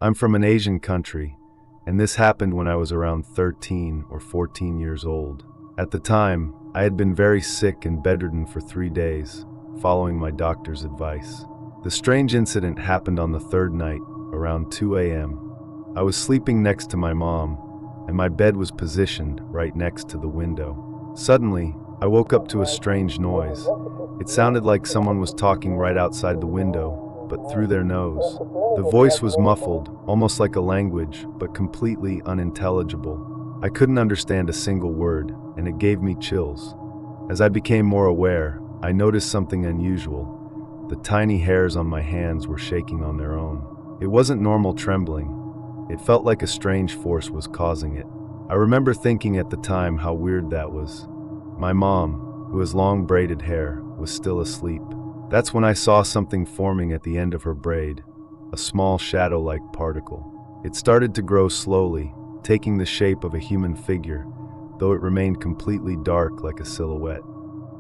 I'm from an Asian country, and this happened when I was around 13 or 14 years old. At the time, I had been very sick and bedridden for 3 days, following my doctor's advice. The strange incident happened on the third night, around 2 a.m. I was sleeping next to my mom, and my bed was positioned right next to the window. Suddenly, I woke up to a strange noise. It sounded like someone was talking right outside the window, but through their nose. The voice was muffled, almost like a language, but completely unintelligible. I couldn't understand a single word, and it gave me chills. As I became more aware, I noticed something unusual. The tiny hairs on my hands were shaking on their own. It wasn't normal trembling. It felt like a strange force was causing it. I remember thinking at the time how weird that was. My mom, who has long braided hair, was still asleep. That's when I saw something forming at the end of her braid, a small shadow-like particle. It started to grow slowly, taking the shape of a human figure, though it remained completely dark like a silhouette.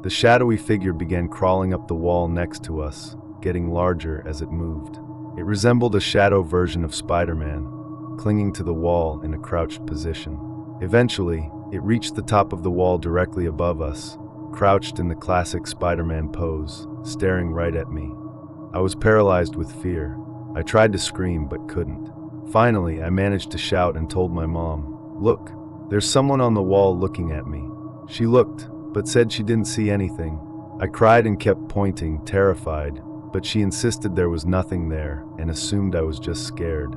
The shadowy figure began crawling up the wall next to us, getting larger as it moved. It resembled a shadow version of Spider-Man, clinging to the wall in a crouched position. Eventually, it reached the top of the wall directly above us, crouched in the classic Spider-Man pose, staring right at me. I was paralyzed with fear. I tried to scream but couldn't. Finally, I managed to shout and told my mom, "Look, there's someone on the wall looking at me." She looked, but said she didn't see anything. I cried and kept pointing, terrified, but she insisted there was nothing there and assumed I was just scared.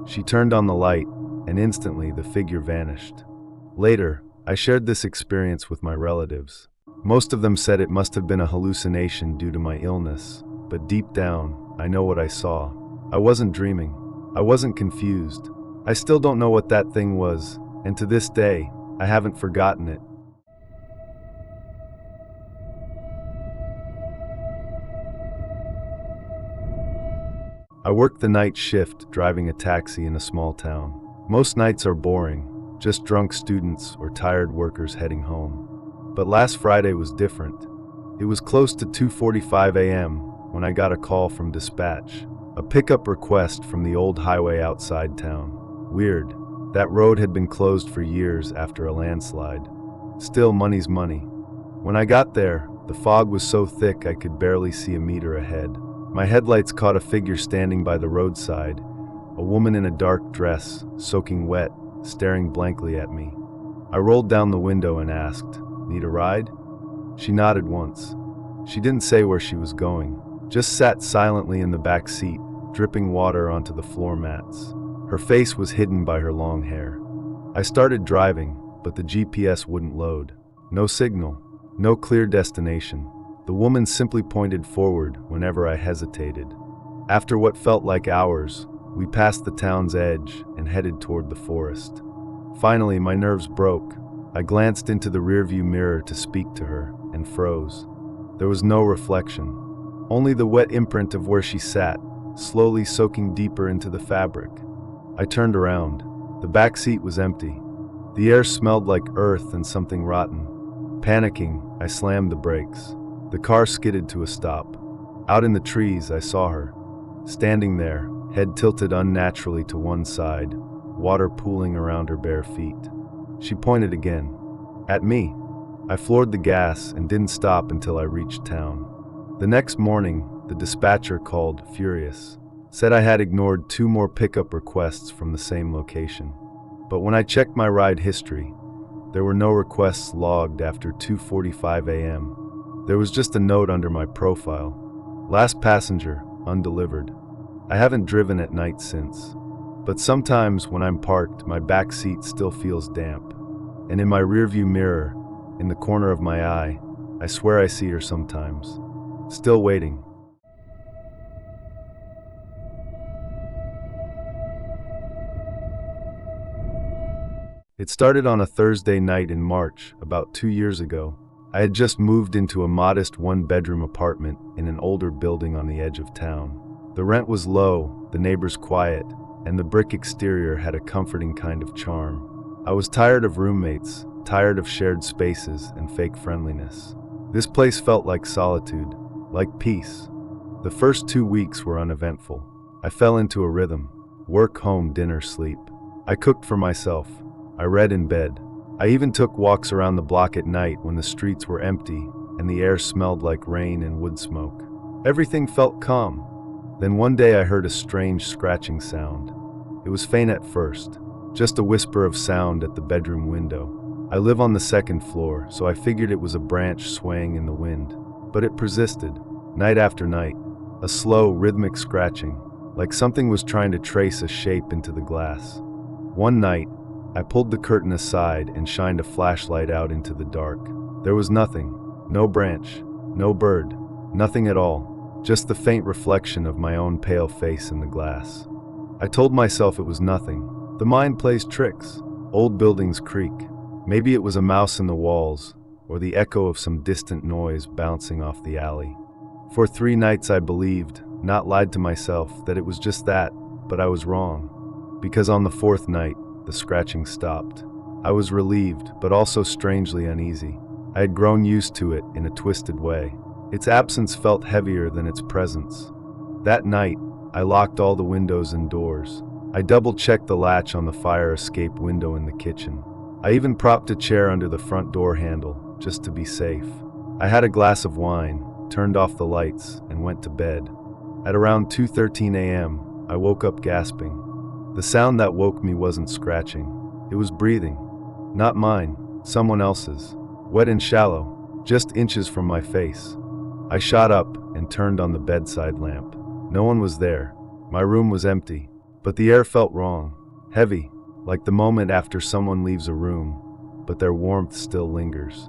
She turned on the light, and instantly the figure vanished. Later, I shared this experience with my relatives. Most of them said it must have been a hallucination due to my illness, but deep down, I know what I saw. I wasn't dreaming. I wasn't confused. I still don't know what that thing was, and to this day, I haven't forgotten it. I worked the night shift driving a taxi in a small town. Most nights are boring, just drunk students or tired workers heading home. But last Friday was different. It was close to 2:45 a.m. when I got a call from dispatch, a pickup request from the old highway outside town. Weird, that road had been closed for years after a landslide. Still, money's money. When I got there, the fog was so thick I could barely see a meter ahead. My headlights caught a figure standing by the roadside, a woman in a dark dress, soaking wet, staring blankly at me. I rolled down the window and asked, "Need a ride?" She nodded once. She didn't say where she was going, just sat silently in the back seat, dripping water onto the floor mats. Her face was hidden by her long hair. I started driving, but the GPS wouldn't load. No signal, no clear destination. The woman simply pointed forward whenever I hesitated. After what felt like hours, we passed the town's edge and headed toward the forest. Finally, my nerves broke. I glanced into the rearview mirror to speak to her and froze. There was no reflection, only the wet imprint of where she sat, slowly soaking deeper into the fabric. I turned around. The back seat was empty. The air smelled like earth and something rotten. Panicking, I slammed the brakes. The car skidded to a stop. Out in the trees, I saw her, standing there, head tilted unnaturally to one side, water pooling around her bare feet. She pointed again, at me. I floored the gas and didn't stop until I reached town. The next morning, the dispatcher called, furious, said I had ignored 2 more pickup requests from the same location. But when I checked my ride history, there were no requests logged after 2:45 a.m. There was just a note under my profile. Last passenger, undelivered. I haven't driven at night since. But sometimes when I'm parked, my back seat still feels damp. And in my rearview mirror, in the corner of my eye, I swear I see her sometimes. Still waiting. It started on a Thursday night in March, about 2 years ago. I had just moved into a modest 1-bedroom apartment in an older building on the edge of town. The rent was low, the neighbors quiet, and the brick exterior had a comforting kind of charm. I was tired of roommates, tired of shared spaces and fake friendliness. This place felt like solitude, like peace. The first 2 weeks were uneventful. I fell into a rhythm. Work, home, dinner, sleep. I cooked for myself. I read in bed. I even took walks around the block at night when the streets were empty and the air smelled like rain and wood smoke. Everything felt calm. Then one day I heard a strange scratching sound. It was faint at first, just a whisper of sound at the bedroom window. I live on the second floor, so I figured it was a branch swaying in the wind. But it persisted, night after night, a slow, rhythmic scratching, like something was trying to trace a shape into the glass. One night, I pulled the curtain aside and shined a flashlight out into the dark. There was nothing, no branch, no bird, nothing at all, just the faint reflection of my own pale face in the glass. I told myself it was nothing. The mind plays tricks. Old buildings creak. Maybe it was a mouse in the walls, or the echo of some distant noise bouncing off the alley. For 3 nights I believed, not lied to myself, that it was just that, but I was wrong. Because on the 4th night, the scratching stopped. I was relieved, but also strangely uneasy. I had grown used to it in a twisted way. Its absence felt heavier than its presence. That night, I locked all the windows and doors. I double-checked the latch on the fire escape window in the kitchen. I even propped a chair under the front door handle, just to be safe. I had a glass of wine, turned off the lights, and went to bed. At around 2:13 a.m., I woke up gasping. The sound that woke me wasn't scratching. It was breathing. Not mine, someone else's. Wet and shallow, just inches from my face. I shot up and turned on the bedside lamp. No one was there. My room was empty, but the air felt wrong, heavy, like the moment after someone leaves a room, but their warmth still lingers.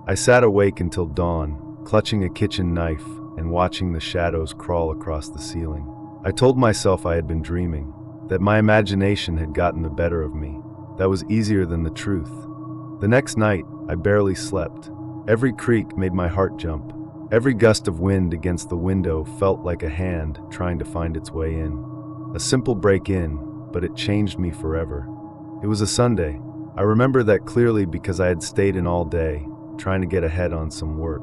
I sat awake until dawn, clutching a kitchen knife and watching the shadows crawl across the ceiling. I told myself I had been dreaming, that my imagination had gotten the better of me. That was easier than the truth. The next night, I barely slept. Every creak made my heart jump. Every gust of wind against the window felt like a hand trying to find its way in. A simple break-in, but it changed me forever. It was a Sunday. I remember that clearly because I had stayed in all day, trying to get ahead on some work.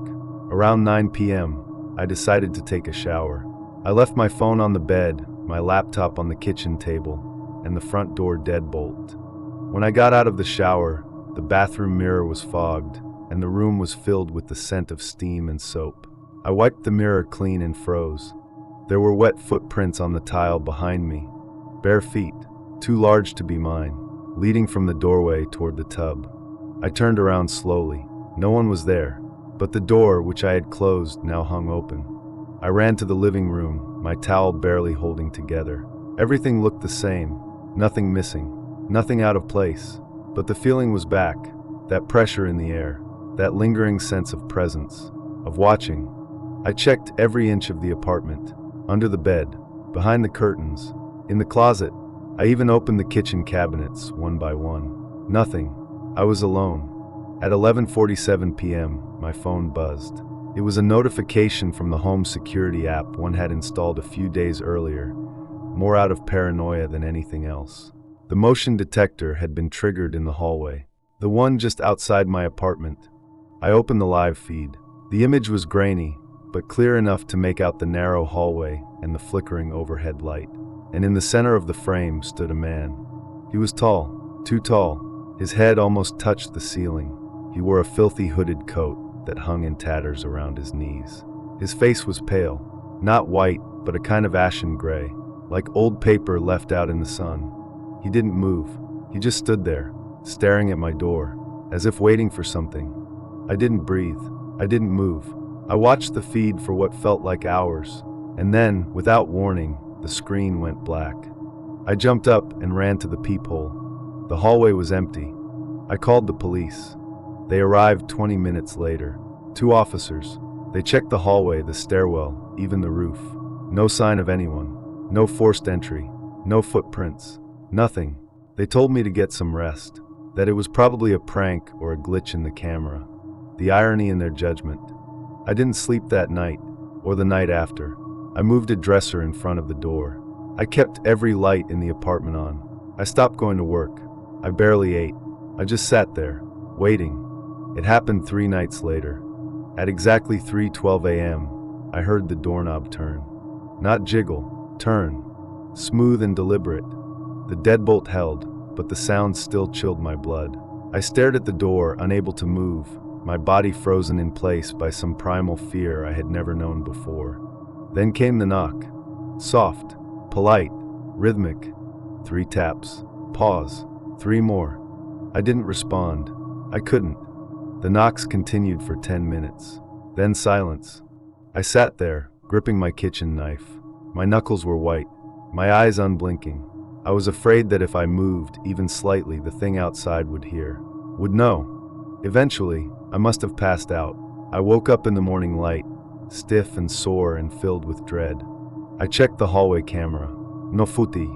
Around 9 p.m., I decided to take a shower. I left my phone on the bed, my laptop on the kitchen table, and the front door deadbolt. When I got out of the shower, the bathroom mirror was fogged, and the room was filled with the scent of steam and soap. I wiped the mirror clean and froze. There were wet footprints on the tile behind me. Bare feet, too large to be mine, leading from the doorway toward the tub. I turned around slowly. No one was there, but the door, which I had closed, now hung open. I ran to the living room, my towel barely holding together. Everything looked the same, nothing missing, nothing out of place. But the feeling was back, that pressure in the air, that lingering sense of presence, of watching. I checked every inch of the apartment, under the bed, behind the curtains, in the closet. I even opened the kitchen cabinets, one by one. Nothing. I was alone. At 11:47 p.m., my phone buzzed. It was a notification from the home security app one had installed a few days earlier, more out of paranoia than anything else. The motion detector had been triggered in the hallway, the one just outside my apartment. I opened the live feed. The image was grainy, but clear enough to make out the narrow hallway and the flickering overhead light. And in the center of the frame stood a man. He was tall, too tall. His head almost touched the ceiling. He wore a filthy hooded coat that hung in tatters around his knees. His face was pale, not white, but a kind of ashen gray, like old paper left out in the sun. He didn't move. He just stood there, staring at my door, as if waiting for something. I didn't breathe. I didn't move. I watched the feed for what felt like hours, and then, without warning, the screen went black. I jumped up and ran to the peephole. The hallway was empty. I called the police. They arrived 20 minutes later. 2 officers. They checked the hallway, the stairwell, even the roof. No sign of anyone. No forced entry. No footprints. Nothing. They told me to get some rest. That it was probably a prank or a glitch in the camera. The irony in their judgment. I didn't sleep that night, or the night after. I moved a dresser in front of the door. I kept every light in the apartment on. I stopped going to work. I barely ate. I just sat there, waiting. It happened 3 nights later. At exactly 3:12 a.m., I heard the doorknob turn. Not jiggle, turn. Smooth and deliberate. The deadbolt held, but the sound still chilled my blood. I stared at the door, unable to move, my body frozen in place by some primal fear I had never known before. Then came the knock. Soft, polite, rhythmic. 3 taps. Pause. 3 more. I didn't respond. I couldn't. The knocks continued for 10 minutes. Then silence. I sat there, gripping my kitchen knife. My knuckles were white, my eyes unblinking. I was afraid that if I moved, even slightly, the thing outside would hear. Would know. Eventually, I must have passed out. I woke up in the morning light, stiff and sore and filled with dread. I checked the hallway camera. No footy.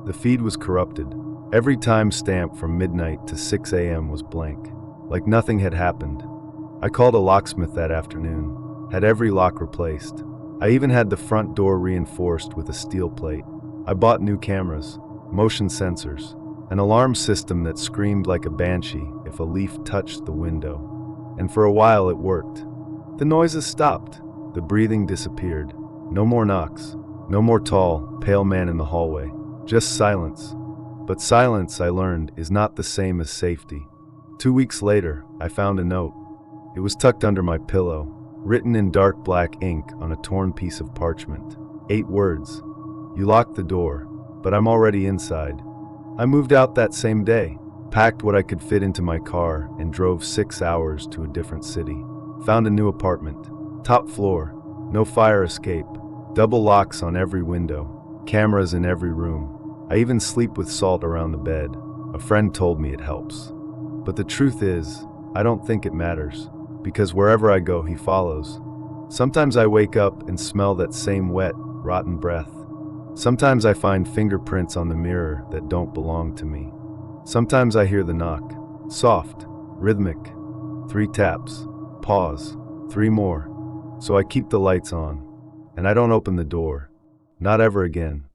The feed was corrupted. Every time stamp from midnight to 6 a.m. was blank, like nothing had happened. I called a locksmith that afternoon, had every lock replaced. I even had the front door reinforced with a steel plate. I bought new cameras, motion sensors, an alarm system that screamed like a banshee if a leaf touched the window. And for a while it worked. The noises stopped. The breathing disappeared. No more knocks. No more tall, pale man in the hallway. Just silence. But silence, I learned, is not the same as safety. 2 weeks later, I found a note. It was tucked under my pillow, written in dark black ink on a torn piece of parchment. 8 words. You locked the door, but I'm already inside. I moved out that same day, packed what I could fit into my car, and drove 6 hours to a different city. Found a new apartment. Top floor. No fire escape. Double locks on every window. Cameras in every room. I even sleep with salt around the bed. A friend told me it helps. But the truth is, I don't think it matters, because wherever I go, he follows. Sometimes I wake up and smell that same wet, rotten breath. Sometimes I find fingerprints on the mirror that don't belong to me. Sometimes I hear the knock. Soft, rhythmic. 3 taps. Pause. 3 more. So I keep the lights on. And I don't open the door. Not ever again.